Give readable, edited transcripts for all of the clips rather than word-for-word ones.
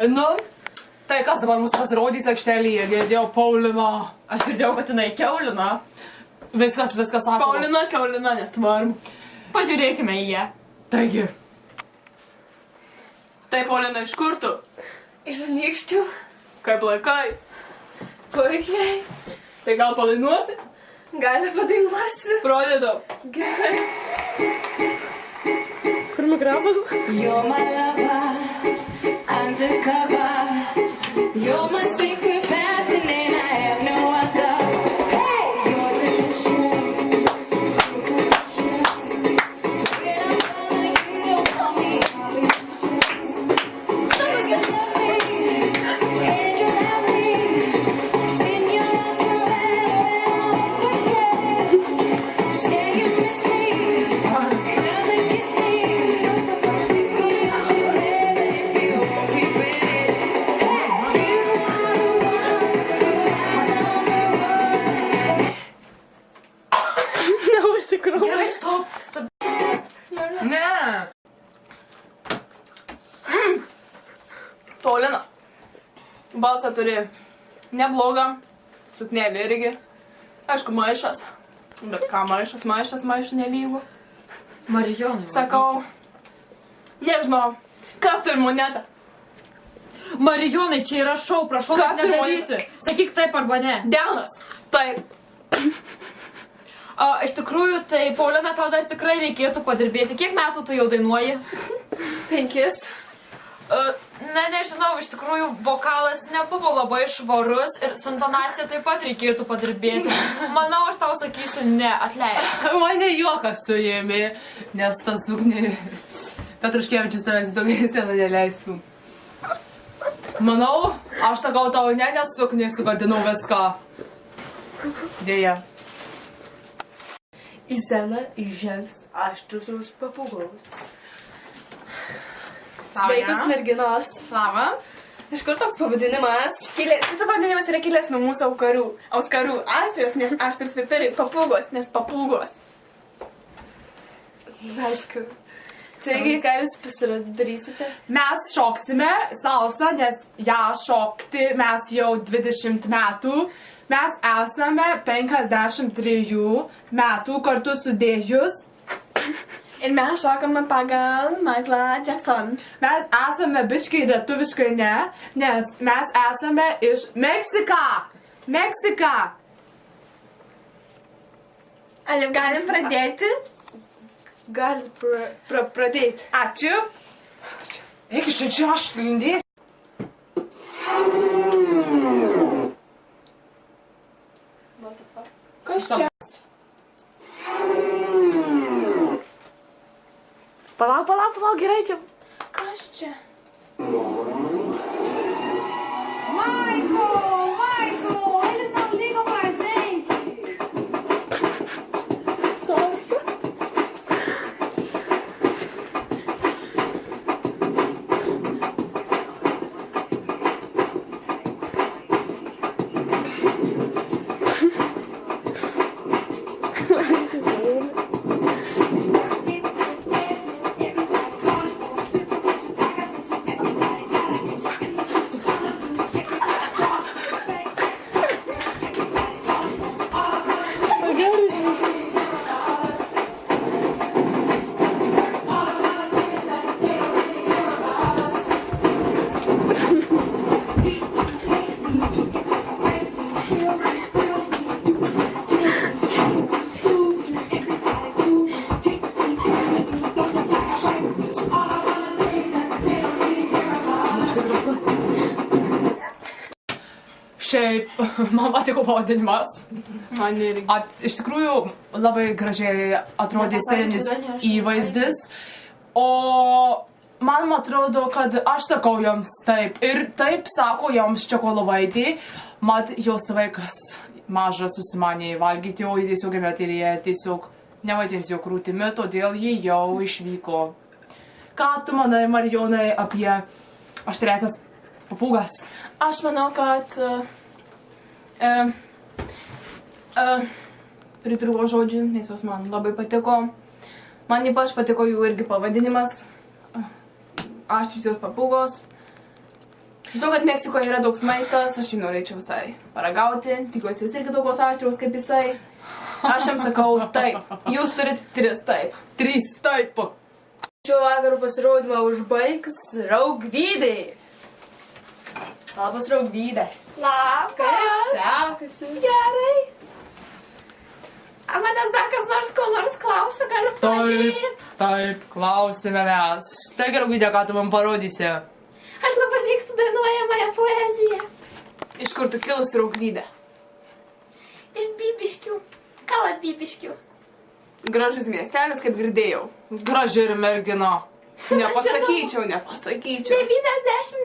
Nu, tai kas dabar mūsų pasirodys aikštelėje, girdėjau Paulina. Aš girdėjau, kad jinai Kiaulina. Viskas sako. Paulina, Kiaulina, nesvarbu. Pažiūrėkime į ją. Taigi. Tai Paulina, iš kur tu? Iš Anykščių. Kaip laikais? Puikiai. Tai gal padainuosi? Gali padainuosiu. Pradedam. Gerai. Kur mikrofas? You're my lover, undercover. You're my secret passion and I have no other. Hey! You're delicious, so delicious. When I'm done like you don't call me delicious. So you love me, and you love me. In your arms forever, I'll forget. You say you miss me, now they kiss me. Gerai, stop. Ne. Paulina. Balsą turi neblogą. Suknelį irgi. Aišku, maišas. Bet ką maišų nelygų. Marijonai. Sakau. Nežinau. Kas turi monetą? Marijonai, čia yra šou, prašau Kas taip nedaryti. Sakyk taip arba ne. Delnas. Taip. Iš tikrųjų, tai Paulina, tau dar tikrai reikėtų padirbėti. Kiek metų tu jau dainuoji? 5. Nežinau, iš tikrųjų, vokalas nebuvo labai švarus ir su intonacija taip pat reikėtų padirbėti. Manau, aš tau sakysiu, ne, atleisk. Mane juokas suėmė, nes tas suknė Petruškevičius tavęs tokia sena neleistų. Manau, aš sakau tau ne, nes suknė sugadinau viską. Dėja. Į sceną įžengs aštrus papūgos. Sveikos merginos. Lava. Iš kur toks pavadinimas? Šis pavadinimas yra kilęs nuo mūsų auskarų. Aštrios, nes aštrus pipirai. Papūgos, nes papūgos. Aišku. Taigi, ką jūs pasidarysite? Mes šoksime salsą, nes ją šokti mes jau 20 metų. Mes esame 53 metų kartu sudėjus. Ir mes šokame pagal Michaelą Jackson. Mes esame biškai lietuviškai ne, nes mes esame iš Meksika. Ar jau galim pradėti? Galit pradėti. Ačiū. Eik iš čia, aš lindėsiu. Kas čia? Palauk, gerai čia. Kas čia? Michael, eles não ligam pra gente. Salsa. Šiaip, man patiko pavadinimas. Man irgi. Iš tikrųjų, labai gražiai atrodė sceninis įvaizdis. O man atrodo, kad aš sakau joms taip. Ir taip sako joms Čekolovaitė. Mat, jos vaikas mažas susimanė valgyti, o jį tiesiog emeterėje tiesiog nevaidins jo krūtimi, todėl jį jau išvyko. Ką tu manai, Marijonai, apie aštriasias papūgas? Aš manau, kad pritrūko žodžių, nes jos man labai patiko. Man ypač patiko jų irgi pavadinimas. aštriusios papūgos. Žinau, kad Meksikoje yra daug maistas, aš jį norėčiau visai paragauti. Tikiuosi, jūs irgi tokios aštrios kaip jisai. Aš jam sakau taip. Jūs turit 3 taip. 3 taip. Šio vakaro pasirodymą užbaigs Raugvydai. Labas, Raugvydai. Labas. Sekasi. Gerai. A manęs dar kas nors ko nors klausia, galiu padėti. Taip, klausime mes. Tai Raugvydai, ką tu man parodysi? Aš labai mėgstu dainuojamąją poeziją. Iš kur tu kilus Raugvydė? Iš Bibiškių. Kala Bibiškių. Gražus miestelis, kaip girdėjau. Graži ir mergina. Nepasakyčiau. 90,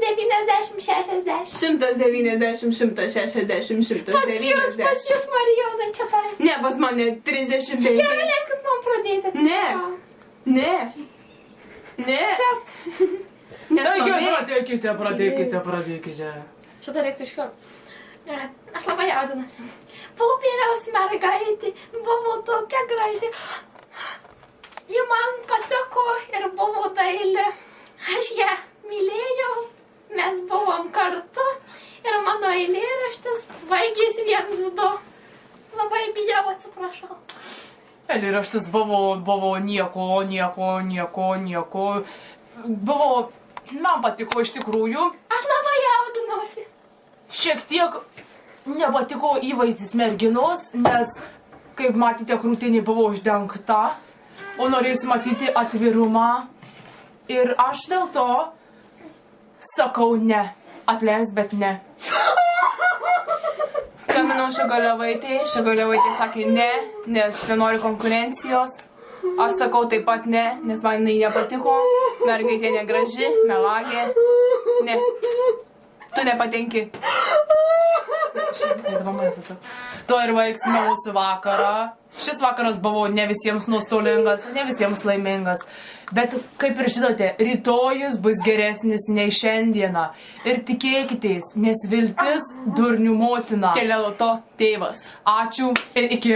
90, 60. 190, 160, 190. Pas jūs, Marijona, čia tai. Ne, pas mane 35. Gerai, leiskis man pradėti. Ne. Čia. Taigi, pradėkite. Šitą reiktų iš karto. Aš labai jaudinuosi. Popieriaus mergaitė buvo tokia graži. Ji man patiko ir buvo daili. Aš ją mylėjau, mes buvom kartu ir mano eilėraštis baigėsi 1-2. Labai bijau, atsiprašau. Eilėraštis buvo nieko. Buvo, man patiko iš tikrųjų. Aš labai jaudinausi. Šiek tiek nepatiko įvaizdis merginos, nes, kaip matėte, krūtinė buvo uždengta, o norėsi matyti atvirumą. Ir aš dėl to sakau ne. Atleisk, bet ne. Skambinau Šagaliavaitei sakė ne, nes nenori konkurencijos. Aš sakau taip pat ne, nes man jinai nepatiko. Mergaitė negraži, melagė. Ne. Tu nepatenki. To ir vaiksime mūsų vakarą. Šis vakaras buvo ne visiems nuostolingas, ne visiems laimingas. Bet, kaip ir žinote, rytojus bus geresnis nei šiandieną. Ir tikėkitės, nes viltis durnių motina. Teleloto tėvas. Ačiū ir iki.